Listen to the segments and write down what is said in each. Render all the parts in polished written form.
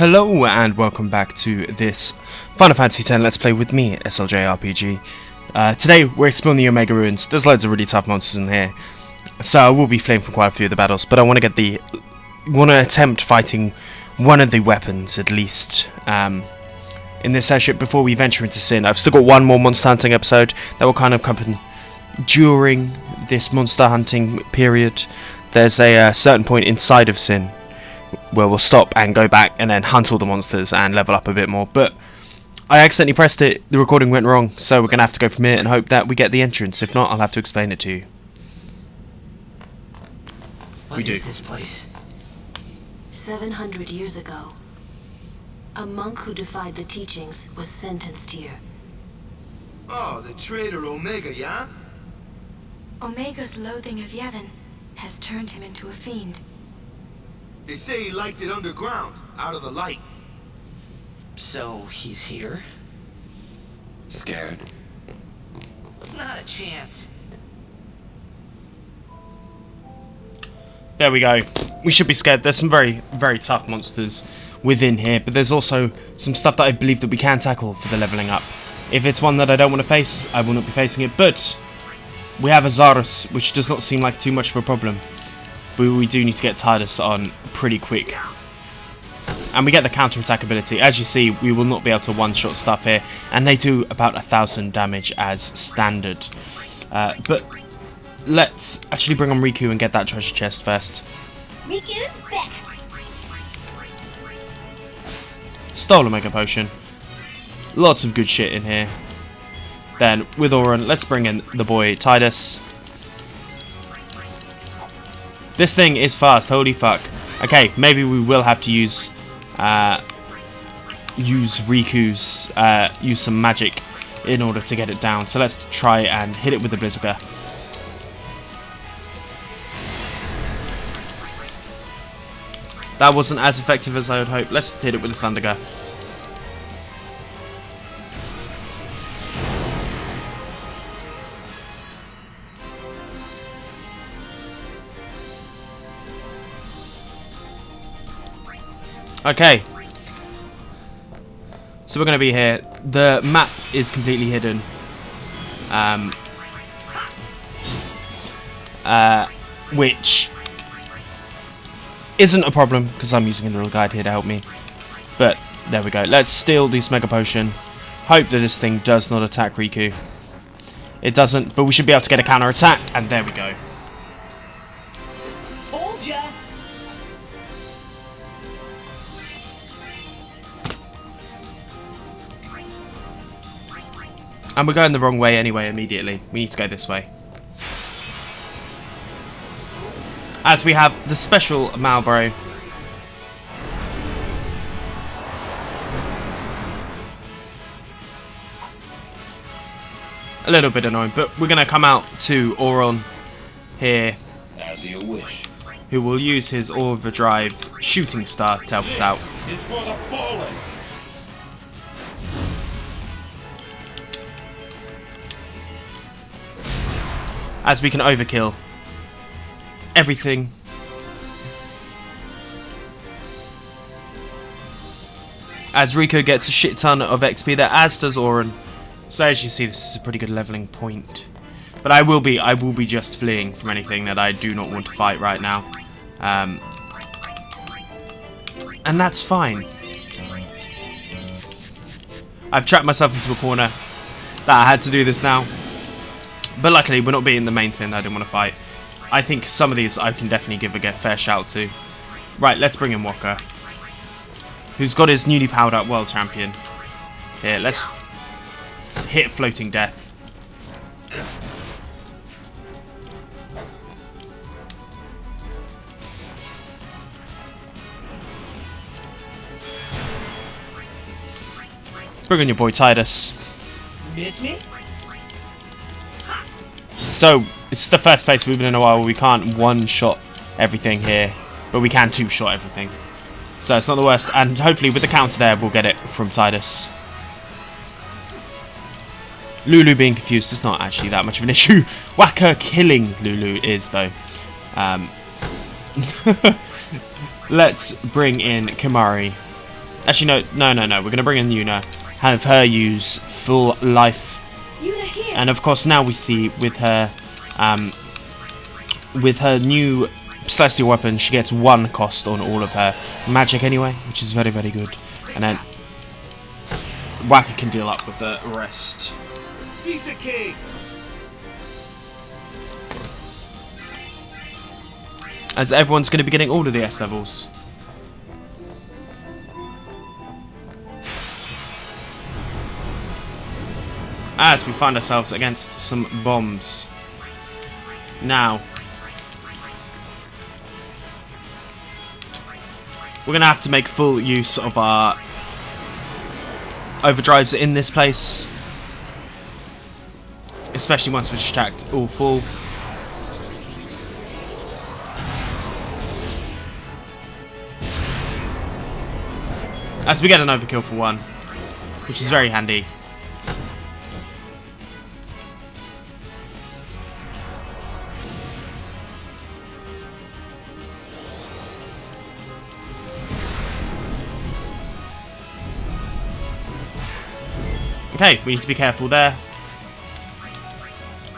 Hello and welcome back to this Final Fantasy X Let's Play with me, JRPG. Today we're exploring the Omega Ruins. There's loads of really tough monsters in here, so I will be fleeing from quite a few of the battles, but I want to attempt fighting one of the weapons at least in this session before we venture into Sin. I've still got one more monster hunting episode that will kind of come during this monster hunting period. There's a certain point inside of Sin where we'll stop and go back and then hunt all the monsters and level up a bit more, but I accidentally pressed it, the recording went wrong, so we're going to have to go from here and hope that we get the entrance. If not, I'll have to explain it to you. What is this place? 700 years ago, a monk who defied the teachings was sentenced here. Oh, the traitor Omega, yeah? Omega's loathing of Yevon has turned him into a fiend. They say he liked it underground, out of the light. So, he's here? Scared? Not a chance. There we go. We should be scared. There's some very, very tough monsters within here, but there's also some stuff that I believe that we can tackle for the leveling up. If it's one that I don't want to face, I will not be facing it, but we have Azarus, which does not seem like too much of a problem. But we do need to get Tidus on pretty quick. And we get the counter-attack ability. As you see, we will not be able to one-shot stuff here, and they do about 1,000 damage as standard. But let's actually bring on Riku and get that treasure chest first. Riku's back! Stole a Mega Potion. Lots of good shit in here. Then, with Auron, let's bring in the boy Tidus. This thing is fast, holy fuck. Okay, maybe we will have to use Riku's, use some magic in order to get it down. So let's try and hit it with the Blitzball. That wasn't as effective as I would hope. Let's hit it with the Thunderga. Okay, so we're going to be here. The map is completely hidden, which isn't a problem because I'm using a little guide here to help me. But there we go. Let's steal this Mega Potion. Hope that this thing does not attack Riku. It doesn't, but we should be able to get a counter attack, and there we go. Told ya! And we're going the wrong way anyway immediately. We need to go this way. As we have the special Marlboro. A little bit annoying, but we're going to come out to Auron here. As you wish. Who will use his overdrive shooting star to help us out. Is for the fallen. As we can overkill everything. As Riku gets a shit ton of XP there, as does Auron. So as you see, this is a pretty good leveling point. But I will be just fleeing from anything that I do not want to fight right now. And that's fine. I've trapped myself into a corner that I had to do this now. But luckily, we're not being the main thing that I didn't want to fight. I think some of these I can definitely give a fair shout to. Right, let's bring in Walker, who's got his newly powered up world champion. Here, let's hit Floating Death. Bring on your boy Tidus. Miss me? So, it's the first place we've been in a while where we can't one-shot everything here, but we can two-shot everything. So it's not the worst, and hopefully with the counter there, we'll get it from Tidus. Lulu being confused is not actually that much of an issue. Waka killing Lulu is, though. Let's bring in Kimari, Actually, no. We're going to bring in Yuna. Have her use full life. Yuna here. And of course now we see with her new celestial weapon, she gets 1 cost on all of her magic anyway, which is very, very good. And then Waka can deal up with the rest. Piece of cake. As everyone's going to be getting all of the S levels. As we find ourselves against some bombs. Now, we're going to have to make full use of our overdrives in this place. Especially once we've stacked all full. As we get an overkill for 1, which is very handy. Okay, we need to be careful there.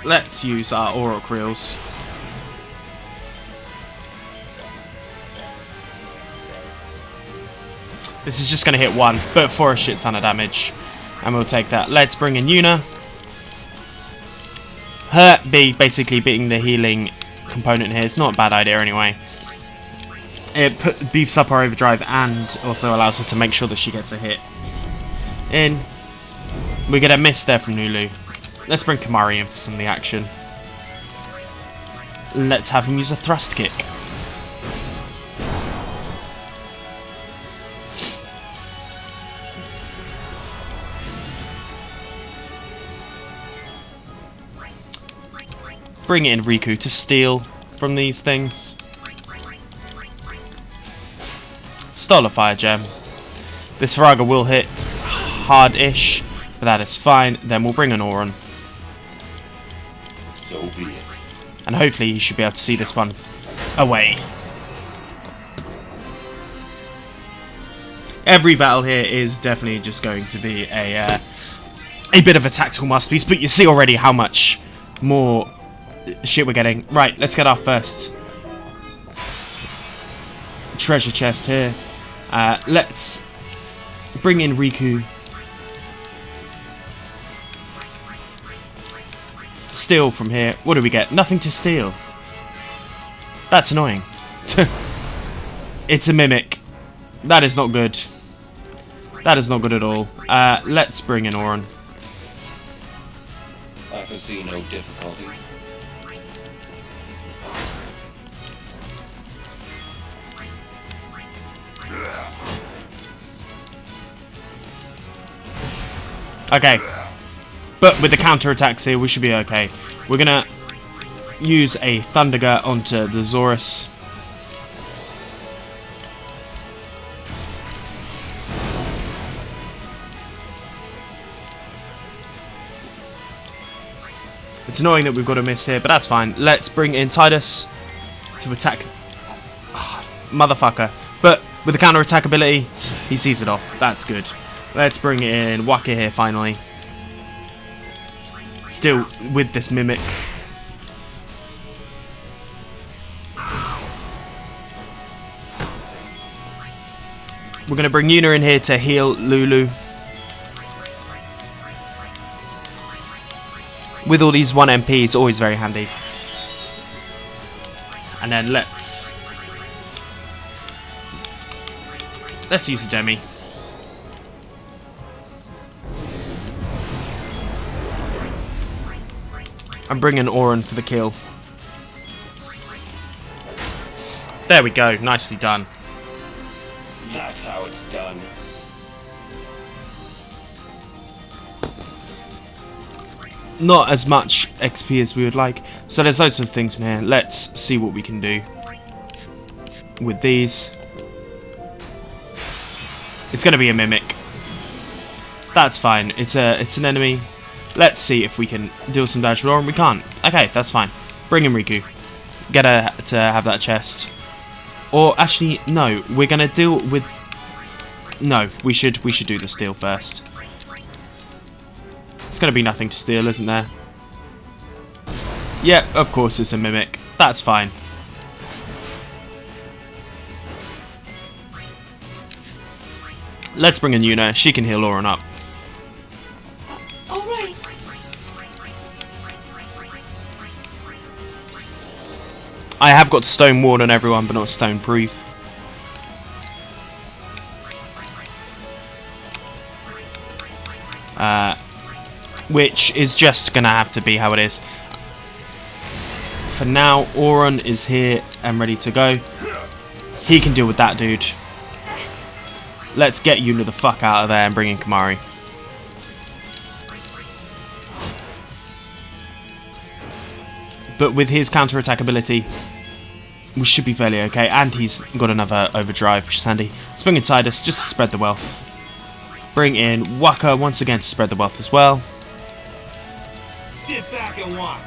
Let's use our Auron reels. This is just going to hit 1, but for a shit ton of damage. And we'll take that. Let's bring in Yuna. Her basically beating the healing component here. It's not a bad idea anyway. It beefs up our overdrive and also allows her to make sure that she gets a hit in. We get a miss there from Nulu. Let's bring Kamari in for some of the action. Let's have him use a thrust kick. Bring in Riku to steal from these things. Stole a fire gem. This Faraga will hit hard-ish, but that is fine. Then we'll bring an Auron. So be it. And hopefully you should be able to see this one away. Every battle here is definitely just going to be a bit of a tactical masterpiece, but you see already how much more shit we're getting. Right, let's get our first treasure chest here. Let's bring in Riku. Steal from here. What do we get? Nothing to steal. That's annoying. It's a mimic. That is not good. That is not good at all. Let's bring in Auron. I foresee no difficulty. Okay. But with the counter-attacks here, we should be okay. We're going to use a Thundergut onto the Zorus. It's annoying that we've got a miss here, but that's fine. Let's bring in Tidus to attack. Oh, motherfucker. But with the counter-attack ability, he sees it off. That's good. Let's bring in Waka here finally. Still with this mimic. We're going to bring Yuna in here to heal Lulu. With all these 1 MP, it's always very handy. And then let's use a Demi. And bring in Auron for the kill. There we go, nicely done. That's how it's done. Not as much XP as we would like, so there's loads of things in here. Let's see what we can do with these. It's going to be a mimic. That's fine. It's an enemy. Let's see if we can deal some damage with Auron. We can't. Okay, that's fine. Bring in Riku. Get her to have that chest. Or actually, no. We're going to deal with No, we should do the steal first. It's going to be nothing to steal, isn't there? Yeah, of course it's a mimic. That's fine. Let's bring in Yuna. She can heal Auron up. All right. I have got Stone Ward on everyone, but not Stone Proof. Which is just going to have to be how it is. For now, Auron is here and ready to go. He can deal with that dude. Let's get Yuna the fuck out of there and bring in Kimahri. But with his counter-attack ability, we should be fairly okay. And he's got another overdrive, which is handy. Let's bring in Tidus just to spread the wealth. Bring in Waka once again to spread the wealth as well. Sit back and watch.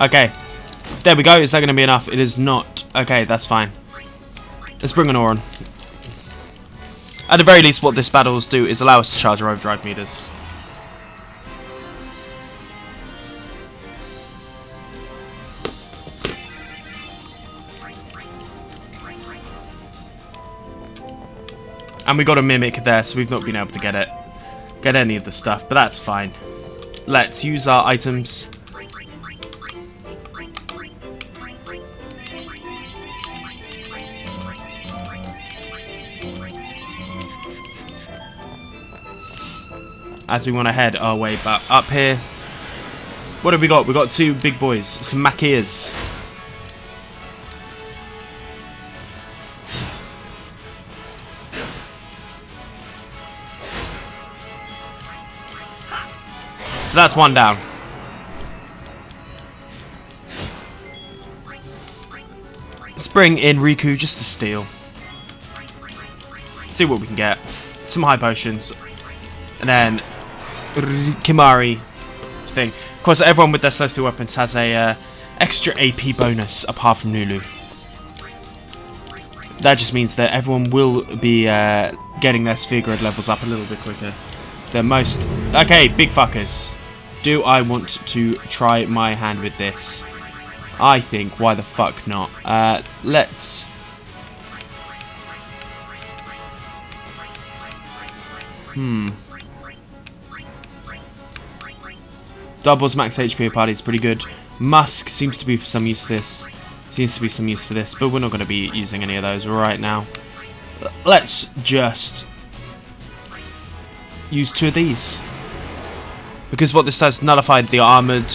Okay, there we go. Is that going to be enough? It is not. Okay, that's fine. Let's bring an Auron. At the very least, what this battles do is allow us to charge our overdrive meters. And we got a mimic there, so we've not been able to get any of the stuff, but that's fine. Let's use our items. As we want to head our way back up here. What have we got? We've got two big boys, some Makias. So that's one down. Let's bring in Riku just to steal. See what we can get. Some high potions. And then Kimahri thing. Of course, everyone with their celestial weapons has a extra AP bonus apart from Nulu. That just means that everyone will be getting their sphere grid levels up a little bit quicker than most. Okay, big fuckers. Do I want to try my hand with this? I think, why the fuck not? Let's... Doubles max HP party is pretty good. Musk seems to be for some use for this. But we're not going to be using any of those right now. Let's just use two of these. Because what this does, nullified the armoured.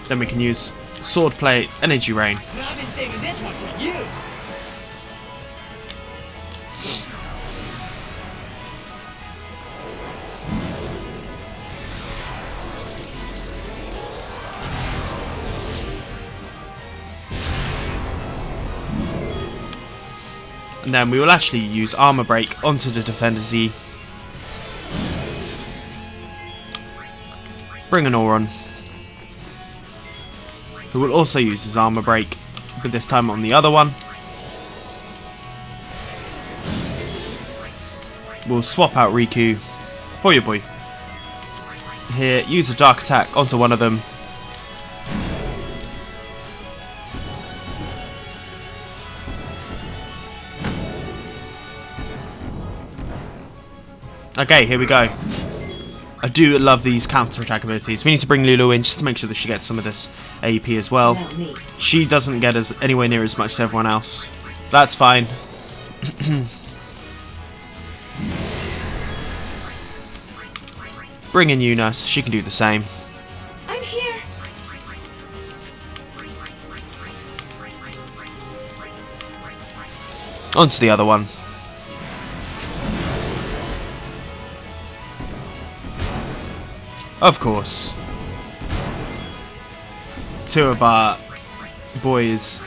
Then we can use Swordplay, Energy Rain. Now I've been saving this one for you. And then we will actually use Armor Break onto the Defender Z. Bring an Auron, who will also use his Armor Break, but this time on the other one. We'll swap out Riku for your boy. Here, use a Dark Attack onto one of them. Okay, here we go. I do love these counter-attack abilities. We need to bring Lulu in just to make sure that she gets some of this AEP as well. She doesn't get us anywhere near as much as everyone else. That's fine. Bring in Eunice. She can do the same. I'm here. On to the other one. Of course. Two of our boys.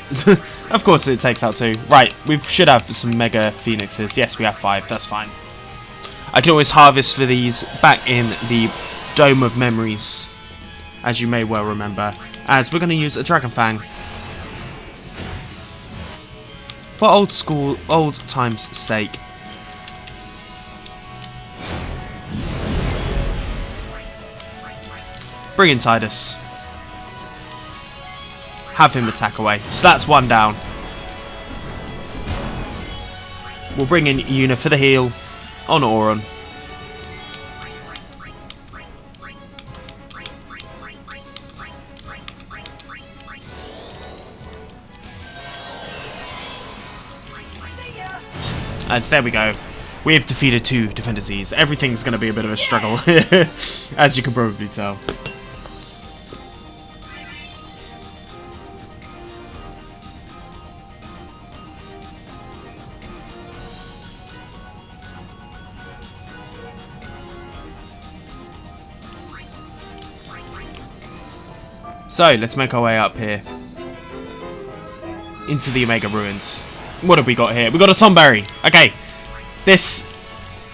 Of course it takes out 2. Right, we should have some Mega Phoenixes. Yes, we have 5. That's fine. I can always harvest for these back in the Dome of Memories, as you may well remember, as we're going to use a Dragon Fang. For old times' sake. Bring in Tidus. Have him attack away. So that's 1 down. We'll bring in Yuna for the heal on Auron. As there we go. We have defeated 2 Defender Zs. Everything's going to be a bit of a struggle, as you can probably tell. So, let's make our way up here. Into the Omega Ruins. What have we got here? We got a Tomberry. Okay. This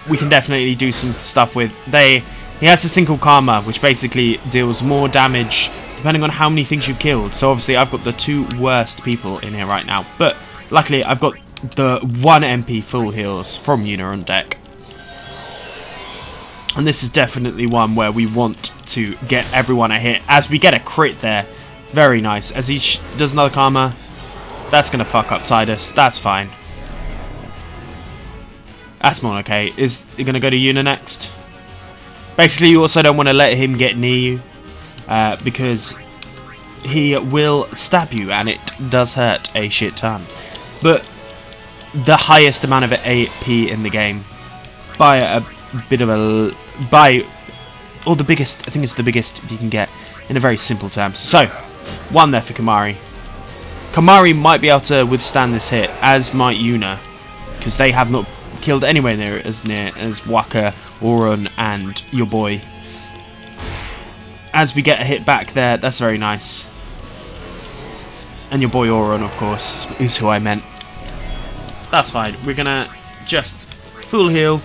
we can definitely do some stuff with. He has this thing called Karma, which basically deals more damage depending on how many things you've killed. So obviously I've got the 2 worst people in here right now. But luckily I've got the 1 MP full heals from Yuna on deck. And this is definitely one where we want to get everyone a hit. As we get a crit there. Very nice. As he does another Karma. That's going to fuck up Tidus. That's fine. That's more okay. Is it going to go to Yuna next? Basically, you also don't want to let him get near you. Because he will stab you. And it does hurt a shit ton. But the highest amount of AP in the game. By a bit of a... or the biggest... I think it's the biggest you can get. In a very simple terms. So, 1 there for Kimahri. Kimahri might be able to withstand this hit, as might Yuna, because they have not killed anywhere near as Waka, Auron, and your boy. As we get a hit back there, that's very nice. And your boy Auron, of course, is who I meant. That's fine. We're gonna just full heal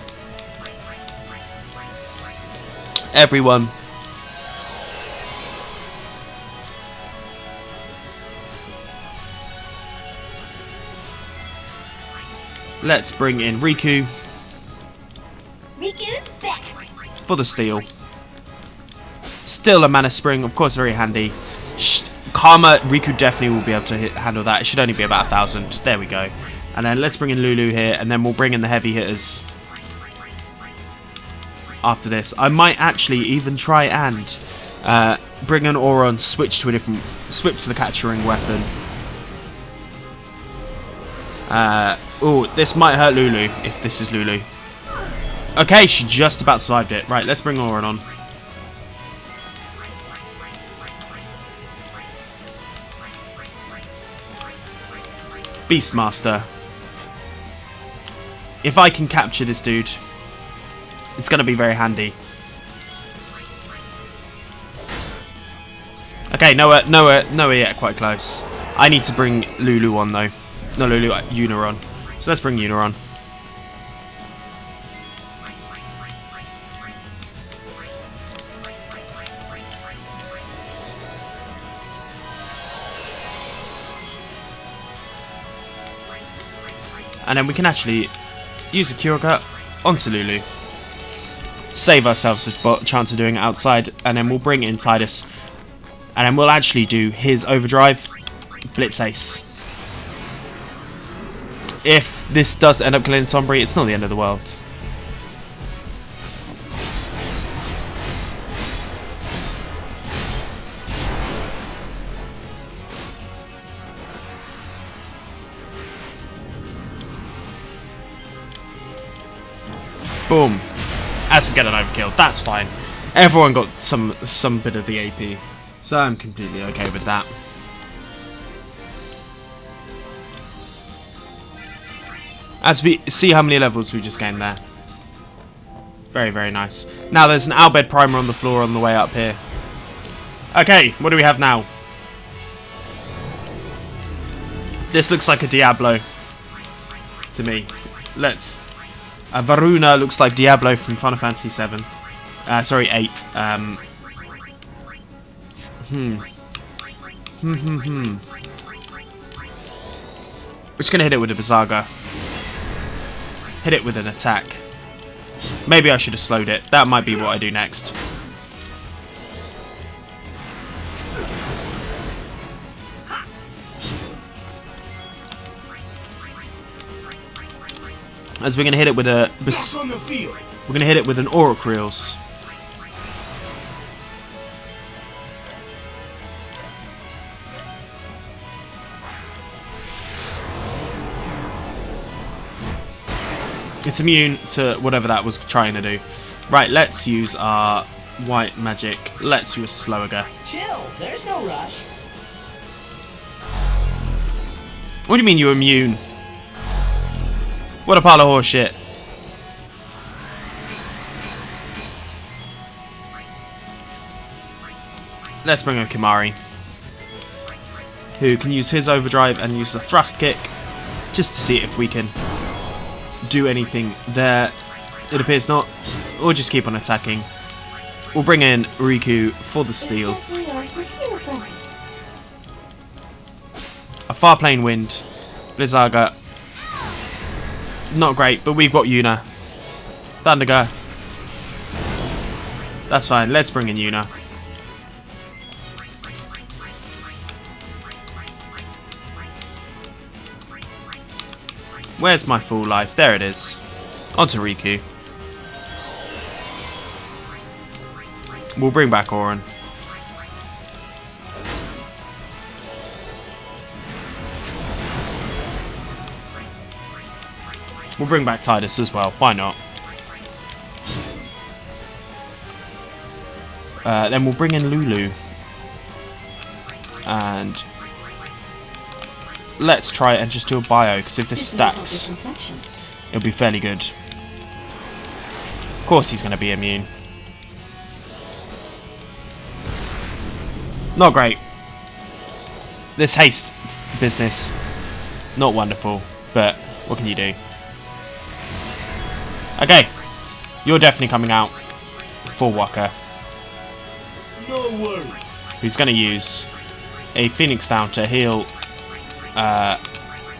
everyone. Let's bring in Riku. Riku's back. For the steal. Still a Mana Spring, of course very handy. Karma, Riku definitely will be able to handle that. It should only be about 1,000. There we go. And then let's bring in Lulu here, and then we'll bring in the heavy hitters. After this. I might actually even try and bring in Auron, switch to the capturing weapon. Oh, this might hurt Lulu, if this is Lulu. Okay, she just about survived it. Right, let's bring Auron on. Beastmaster. If I can capture this dude, it's going to be very handy. Okay, nowhere yet, quite close. I need to bring Lulu on though. No, Lulu, Yuna on. So let's bring Yuna on. And then we can actually use a Cure Cut onto Lulu. Save ourselves the chance of doing it outside. And then we'll bring in Tidus. And then we'll actually do his overdrive. Blitz Ace. If this does end up killing Tomberry, it's not the end of the world. Boom. As we get an overkill, that's fine. Everyone got some bit of the AP, so I'm completely okay with that. As we see how many levels we just gained there. Very, very nice. Now there's an Albed primer on the floor on the way up here. Okay, what do we have now? This looks like a Diablo to me. Varuna looks like Diablo from Final Fantasy 7. Sorry, 8. We're just gonna hit it with a Bazaga. Hit it with an attack. Maybe I should have slowed it. That might be what I do next. As we're gonna hit it with a we're gonna hit it with an Oracreals. It's immune to whatever that was trying to do. Right, let's use our white magic. Let's use Slowiger. Chill, there's no rush. What do you mean you're immune? What a pile of horse shit. Let's bring in Kimari, who can use his overdrive and use the thrust kick just to see if we can do anything there. It appears not. We'll just keep on attacking. We'll bring in Riku for the steal. A far plane wind. Blizzaga. Not great, but we've got Yuna. Thunderga. That's fine. Let's bring in Yuna. Where's my full life? There it is. Onto Riku. We'll bring back Auron. We'll bring back Tidus as well. Why not? Then we'll bring in Lulu. And let's try and just do a bio, because if this stacks, it'll be fairly good. Of course he's going to be immune. Not great. This haste business, not wonderful, but what can you do? Okay, you're definitely coming out for Waka. No worries. He's going to use a Phoenix down to heal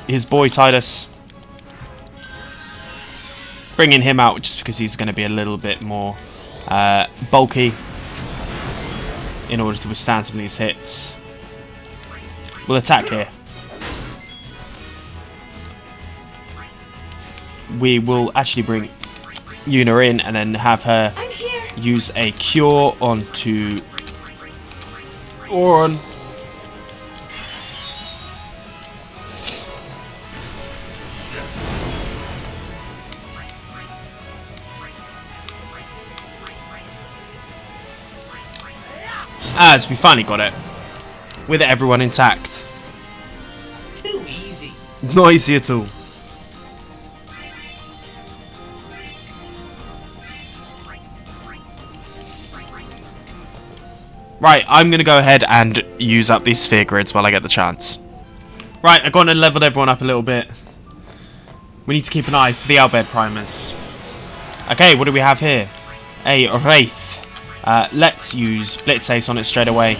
his boy Tidus. Bringing him out just because he's going to be a little bit more bulky in order to withstand some of these hits. We'll attack here. We will actually bring Yuna in and then have her use a cure onto Auron. As we finally got it, with everyone intact. Too easy. Not easy at all. Right, I'm going to go ahead and use up these sphere grids while I get the chance. Right, I've gone and leveled everyone up a little bit. We need to keep an eye for the Bhed primers. Okay, what do we have here? A Wraith. Let's use Blitz Ace on it straight away.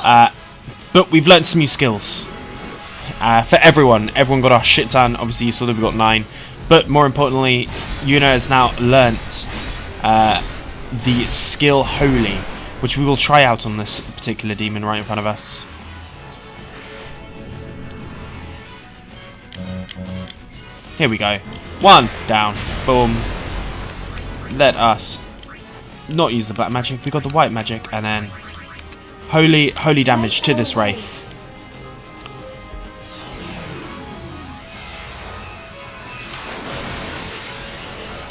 But we've learnt some new skills. For everyone. Everyone got a shit ton. Obviously, you saw that we got 9. But more importantly, Yuna has now learnt the skill Holy, which we will try out on this particular demon right in front of us. Here we go. 1 down. Boom. Let us not use the black magic. We got the white magic, and then holy damage to this Wraith.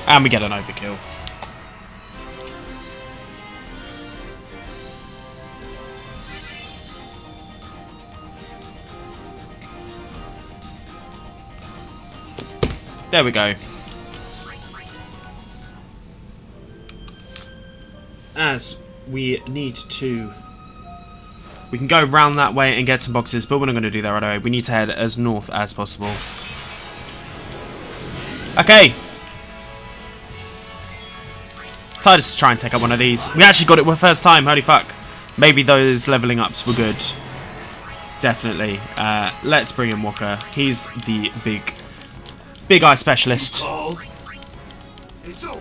And we get an overkill. There we go. As we need to We can go round that way and get some boxes, but we're not going to do that right away. We need to head as north as possible. Okay. Tidus to try and take up one of these. We actually got it for the first time. Holy fuck. Maybe those leveling ups were good. Definitely. Let's bring in Walker. He's the big eye specialist. It's over.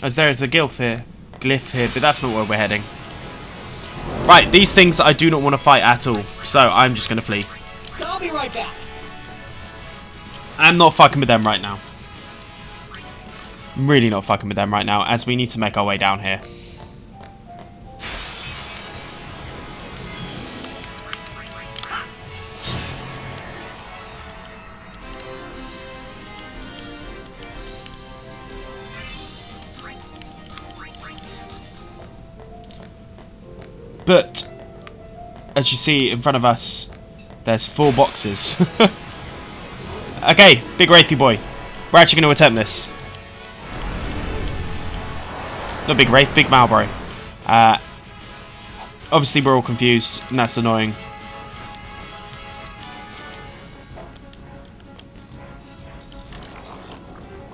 As there is a glyph here, but that's not where we're heading. Right, these things I do not want to fight at all, so I'm just going to flee. I'll be right back. I'm not fucking with them right now. I'm really not fucking with them right now, as we need to make our way down here. But, as you see in front of us, there's 4 boxes. Okay, big Wraithy boy. We're actually going to attempt this. Not big Wraith, big Malboro. Obviously we're all confused, and that's annoying.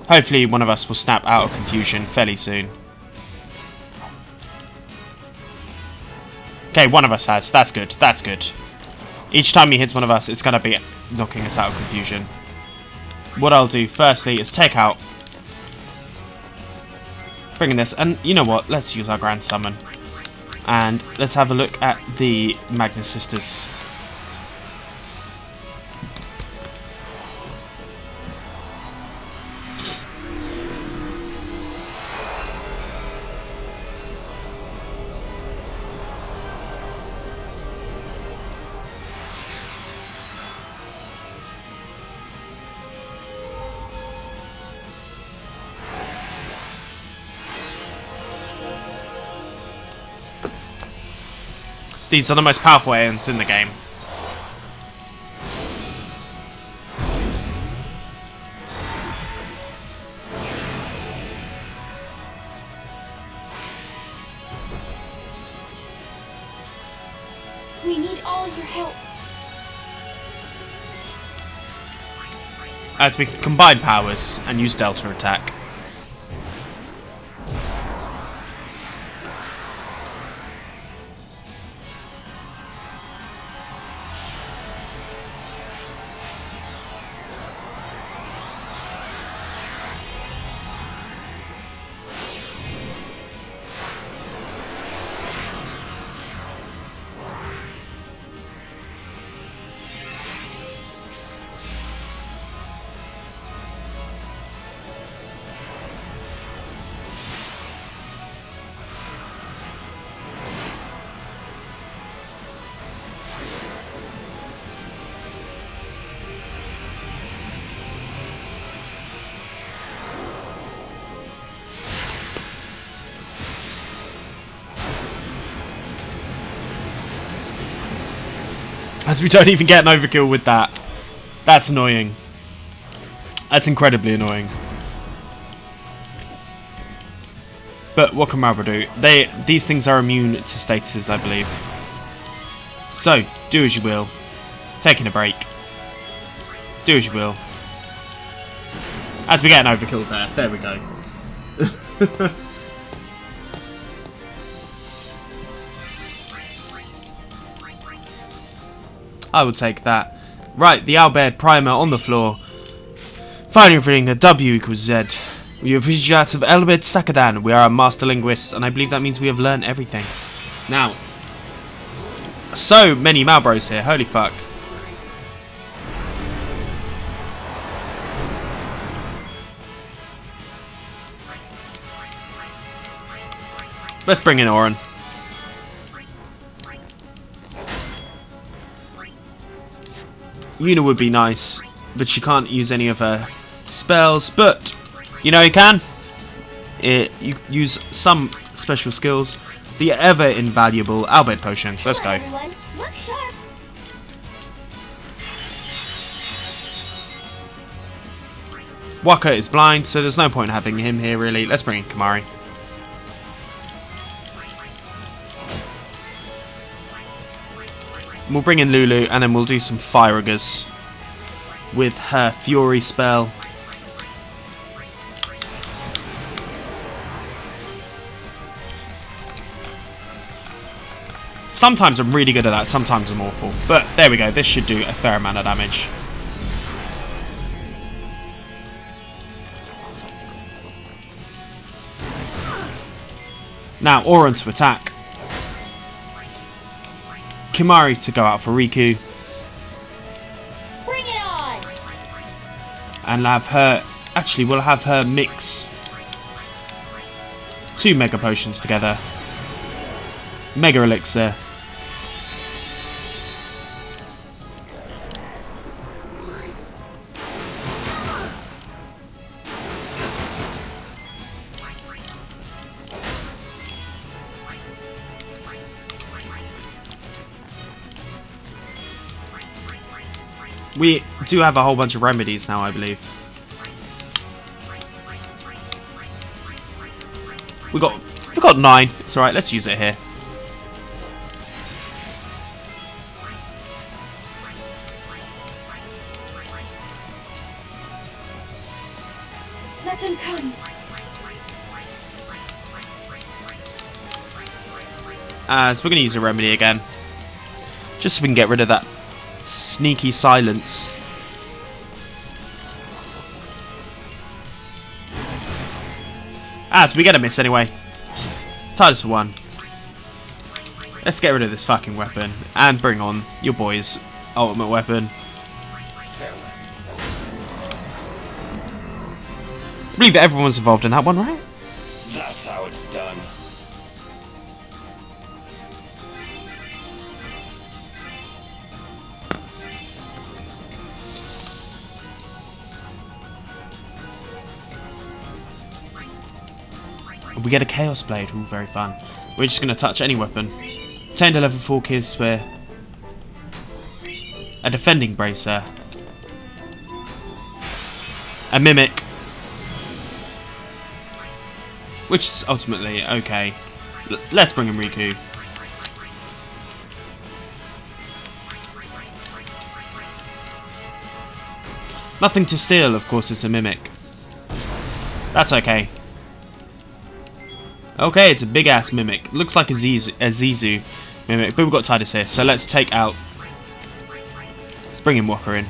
Hopefully one of us will snap out of confusion fairly soon. Okay, one of us has. That's good. That's good. Each time he hits one of us, it's going to be knocking us out of confusion. What I'll do firstly is take out... bringing this. And you know what? Let's use our Grand Summon. And let's have a look at the Magnus Sisters. These are the most powerful Aeons in the game. We need all your help. As we can combine powers and use Delta attack. As we don't even get an overkill with that. That's annoying. That's incredibly annoying. But what can Malboro do? These things are immune to statuses, I believe. So, do as you will. Taking a break. Do as you will. As we get an overkill there. There we go. I will take that. Right, the Bhed primer on the floor. Finally revealing that W equals Z. We have reached out of Hironobu Sakaguchi. We are a master linguist, and I believe that means we have learned everything. Now, so many Malboros here. Holy fuck. Let's bring in Auron. Una would be nice, but she can't use any of her spells. But you know you can. You use some special skills. The ever invaluable Bhed potions. Let's go. Everyone, look sharp. Waka is blind, so there's no point in having him here really. Let's bring in Kimari. We'll bring in Lulu and then we'll do some Firigas with her Fury spell. Sometimes I'm really good at that, sometimes I'm awful. But there we go, this should do a fair amount of damage. Now, Auron to attack. Kimari to go out for Riku. Bring it on! And have her... Actually, we'll have her mix 2 Mega Potions together. Mega Elixir. We do have a whole bunch of remedies now, I believe. We've got 9. It's alright, let's use it here. Let them come. So we're going to use a remedy again. Just so we can get rid of that sneaky silence. So we get a miss anyway. Tidus for 1. Let's get rid of this fucking weapon and bring on your boy's ultimate weapon. I believe everyone was involved in that one, right? That's how it's done. We get a Chaos Blade, ooh, very fun. We're just going to touch any weapon. 10 to level 4 Chaos Spear. A Defending Bracer. A Mimic. Which is ultimately okay. Let's bring in Riku. Nothing to steal, of course, it's a Mimic. That's okay. Okay, it's a big ass Mimic. Looks like a Zizu Mimic, but we've got Tidus here, so let's take out. Let's bring in Walker in.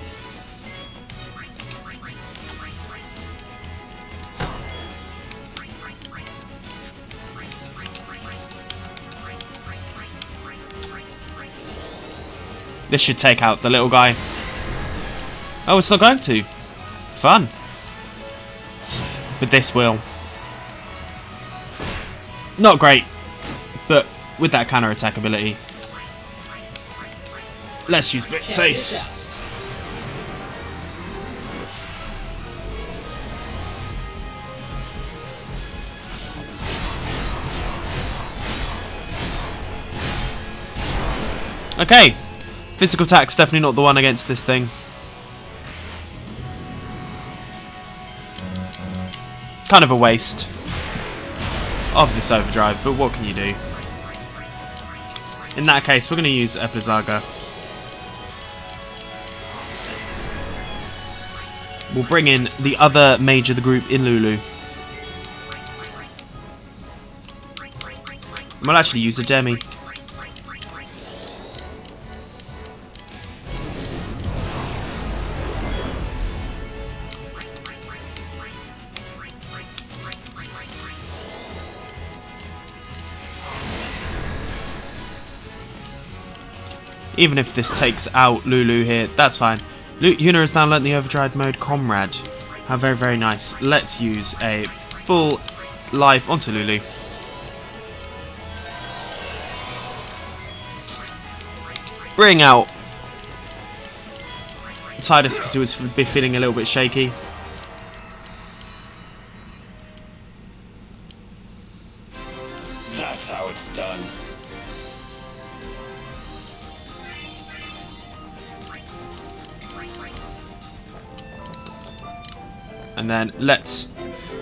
This should take out the little guy. Oh, it's not going to. Fun. But this will. Not great, but with that counter attack ability, let's use Blitzball. Okay, physical attack's definitely not the one against this thing. Kind of a waste of this overdrive, but what can you do? In that case, we're going to use a Blizzaga. We'll bring in the other mage of the group in Lulu. We'll actually use a Demi. Even if this takes out Lulu here, that's fine. Yuna has now learnt the overdrive mode Comrade. How very, very nice. Let's use a full life onto Lulu. Bring out Tidus because he was feeling a little bit shaky. That's how it's done. And then let's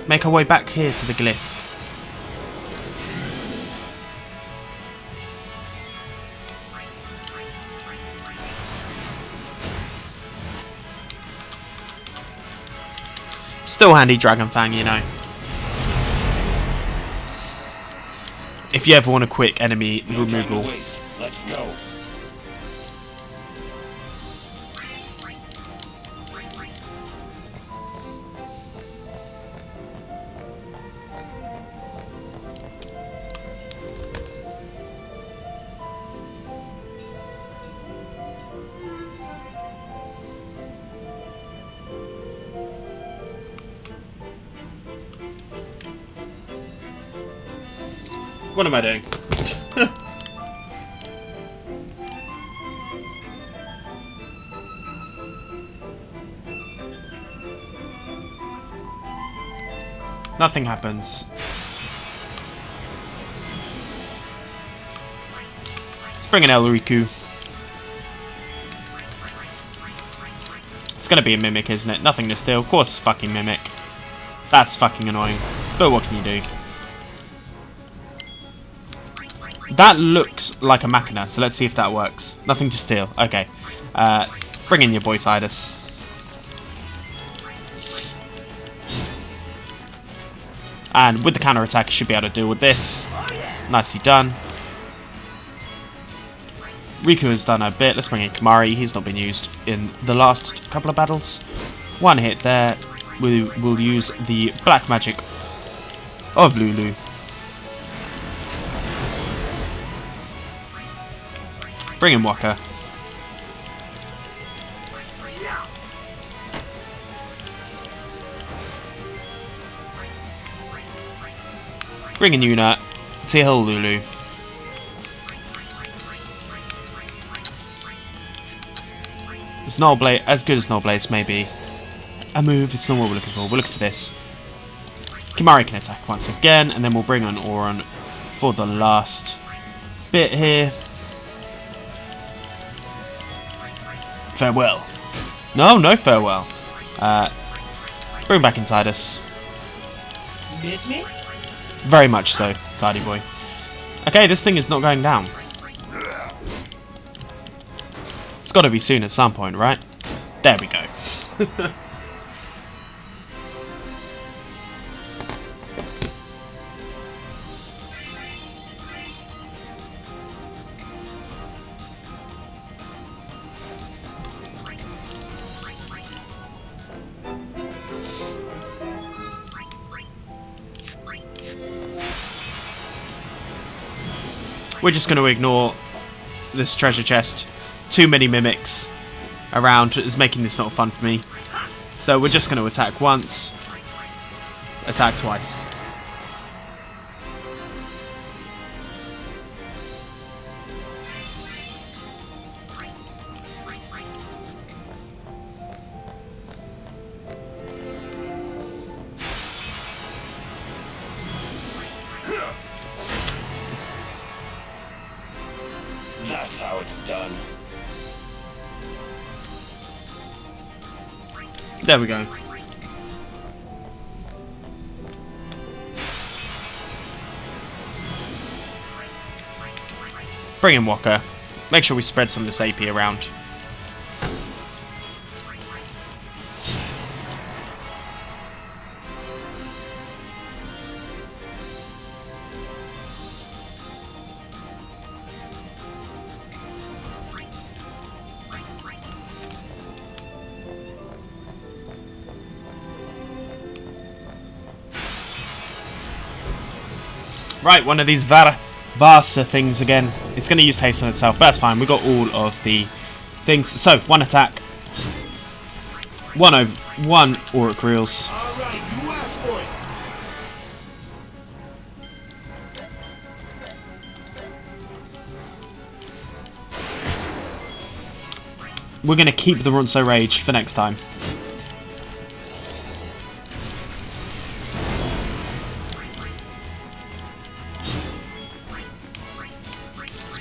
make our way back here to the glyph. Still handy Dragon Fang, you know. If you ever want a quick enemy No time to removal. waste. Let's go. What am I doing? Nothing happens. Let's bring in Elriku. It's gonna be a Mimic, isn't it? Nothing to steal. Of course it's fucking Mimic. That's fucking annoying. But what can you do? That looks like a Machina, so let's see if that works. Nothing to steal. Okay. Bring in your boy Tidus. And with the counter attack, you should be able to deal with this. Nicely done. Riku has done a bit. Let's bring in Kimari. He's not been used in the last couple of battles. One hit there. We will use the black magic of Lulu. Bring in Waka. Bring in Yuna to heal Lulu. It's Null Blaze, as good as Null Blaze may be. A move, it's not what we're looking for. We're looking for this. Kimari can attack once again, and then we'll bring on Auron for the last bit here. Farewell. No, no farewell. Bring back in Tidus. Miss me? Very much so, Tidy boy. Okay, this thing is not going down. It's got to be soon at some point, right? There we go. We're just going to ignore this treasure chest. Too many mimics around is making this not fun for me. So we're just going to attack once, attack twice. That's how it's done. There we go. Bring in Waka. Make sure we spread some of this AP around. Right, one of these Vasa things again. It's going to use haste on itself, but that's fine. We've got all of the things. So, one attack. One Auric Reels. Alright, you asked for it. We're going to keep the Ronso Rage for next time.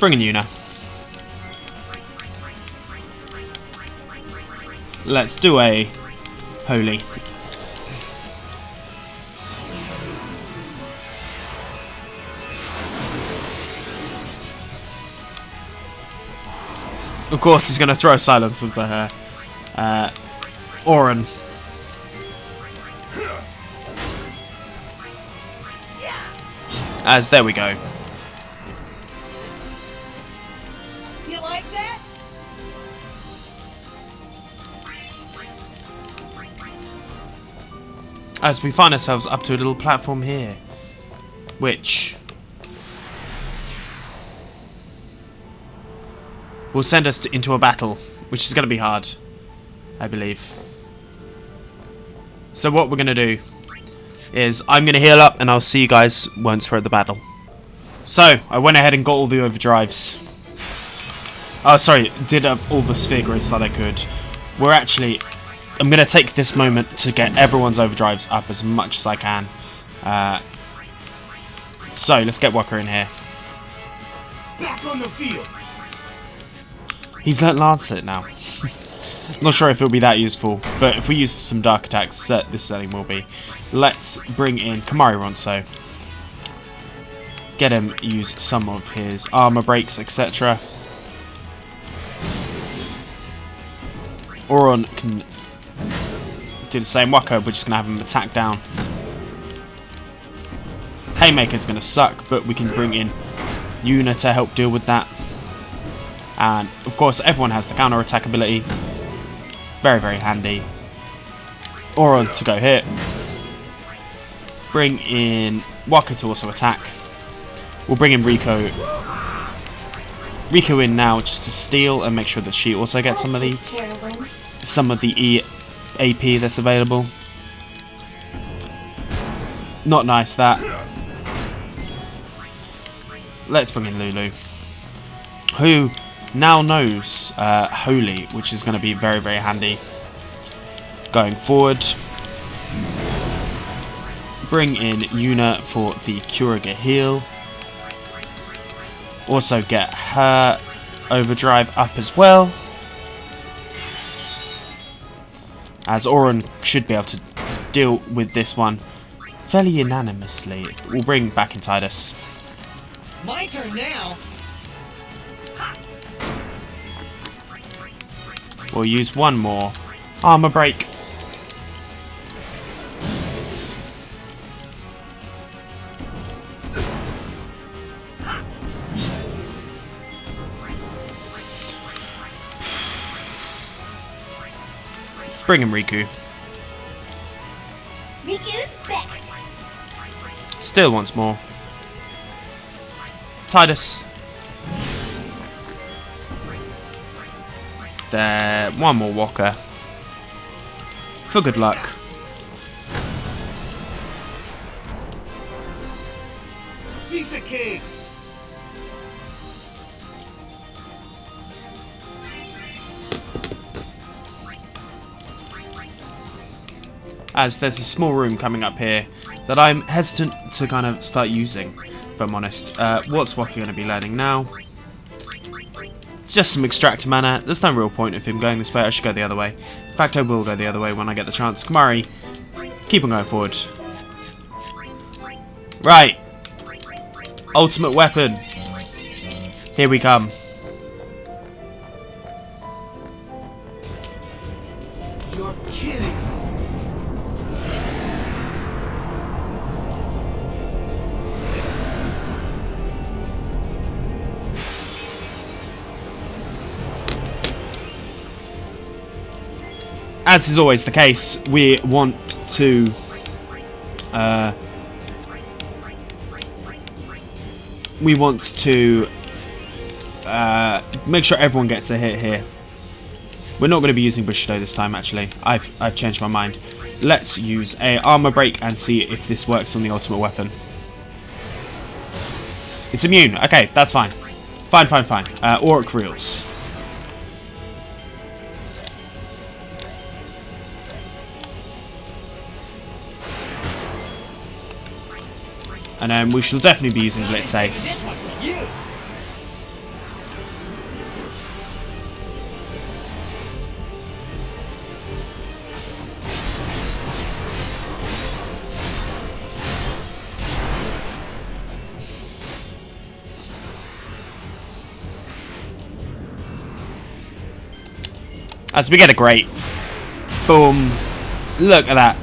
Bring in Yuna. Let's do a holy. Of course, he's going to throw silence into her. Auron. As there we go. You like that? As we find ourselves up to a little platform here, which will send us into a battle, which is going to be hard, I believe. So what we're going to do is I'm going to heal up and I'll see you guys once we're at the battle. So, I went ahead and got all the overdrives. Oh, sorry, did all the sphere grids that I could. I'm going to take this moment to get everyone's overdrives up as much as I can. So, let's get Walker in here. Back on the field. He's learnt Lancet now. Not sure if it'll be that useful, but if we use some dark attacks, this setting will be. Let's bring in Kamari Ronso. Get him use some of his armor breaks, etc. Auron can do the same. Wako, we're just going to have him attack down. Haymaker's going to suck, but we can bring in Yuna to help deal with that. And, of course, everyone has the counter-attack ability. Very, very handy. Auron to go hit. Bring in Waka to also attack. We'll bring in Rico in now just to steal and make sure that she also gets some of the AP that's available. Not nice, that. Let's bring in Lulu, who now knows Holy, which is going to be very, very handy going forward. Bring in Yuna for the Kuriga heal. Also get her overdrive up as well, as Auron should be able to deal with this one fairly unanimously. We'll bring back in Tidus. My turn now. We'll use one more armor break. Let's bring in Riku. Riku's back. Still once more. Tidus. There, one more Walker. For good luck. Piece of cake. As there's a small room coming up here that I'm hesitant to kind of start using, if I'm honest. What's Walker going to be learning now? Just some extractor mana. There's no real point of him going this way. I should go the other way. In fact, I will go the other way when I get the chance. Kamari, keep on going forward. Right. Ultimate weapon. Here we come. You're kidding me. As is always the case, we want to make sure everyone gets a hit here. We're not going to be using Bushido this time, actually. I've changed my mind. Let's use a armor break and see if this works on the ultimate weapon. It's immune. Okay, that's fine. Fine. Auric Reels. And then we shall definitely be using Blitz Ace. This one for you. As we get a great. Boom. Look at that.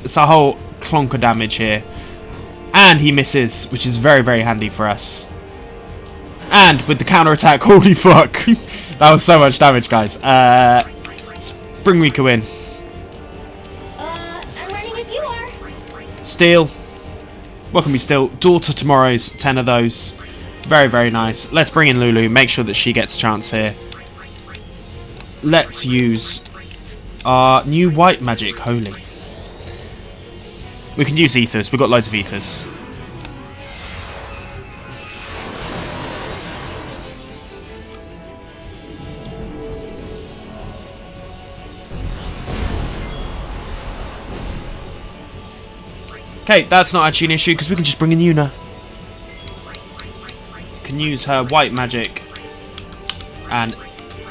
It's a whole clonk of damage here. And he misses, which is very, very handy for us. And with the counter attack, holy fuck. That was so much damage, guys. Bring Riku in. I'm running as you are. Steel. What can we steal? Duel to Tomorrow's 10 of those. Very, very nice. Let's bring in Lulu. Make sure that she gets a chance here. Let's use our new white magic, Holy. We can use ethers. We've got loads of ethers. Okay, that's not actually an issue because we can just bring in Yuna. Can use her white magic. And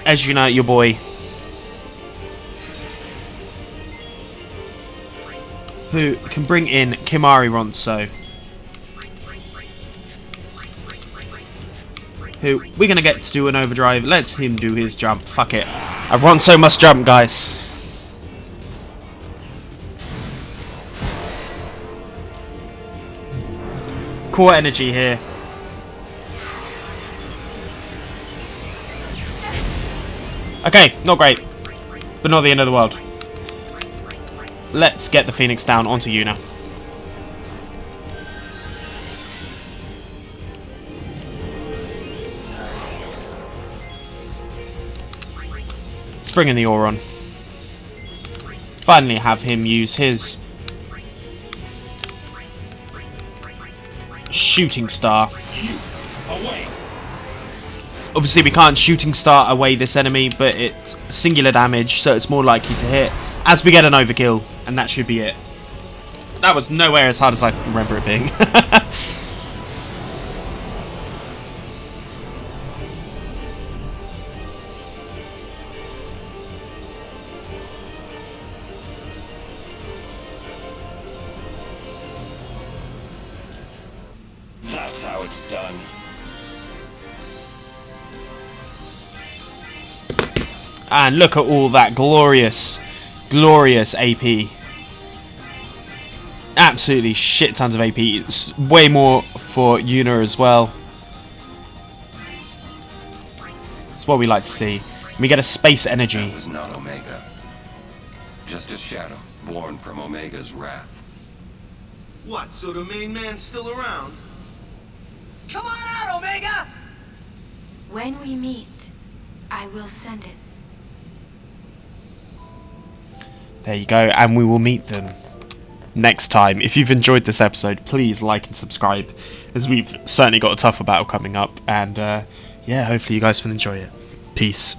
as you know, your boy. Who can bring in Kimari Ronso. Who we're going to get to do an overdrive. Let him do his jump. Fuck it. Ronso must jump, guys. Core energy here. Okay, not great. But not the end of the world. Let's get the Phoenix down onto Yuna. Let's bring in the Auron. Finally have him use his shooting star. Away. Obviously we can't shooting star away this enemy, but it's singular damage, so it's more likely to hit as we get an overkill, and that should be it. That was nowhere as hard as I remember it being. That's how it's done. And look at all that glorious, glorious AP. Absolutely shit tons of AP. It's way more for Yuna as well. That's what we like to see. We get a space energy. That was not Omega. Just a shadow born from Omega's wrath. What, so the main man's still around? Come on out, Omega! When we meet, I will send it. There you go, and we will meet them next time. If you've enjoyed this episode, please like and subscribe, as we've certainly got a tougher battle coming up, and yeah, hopefully you guys will enjoy it. Peace.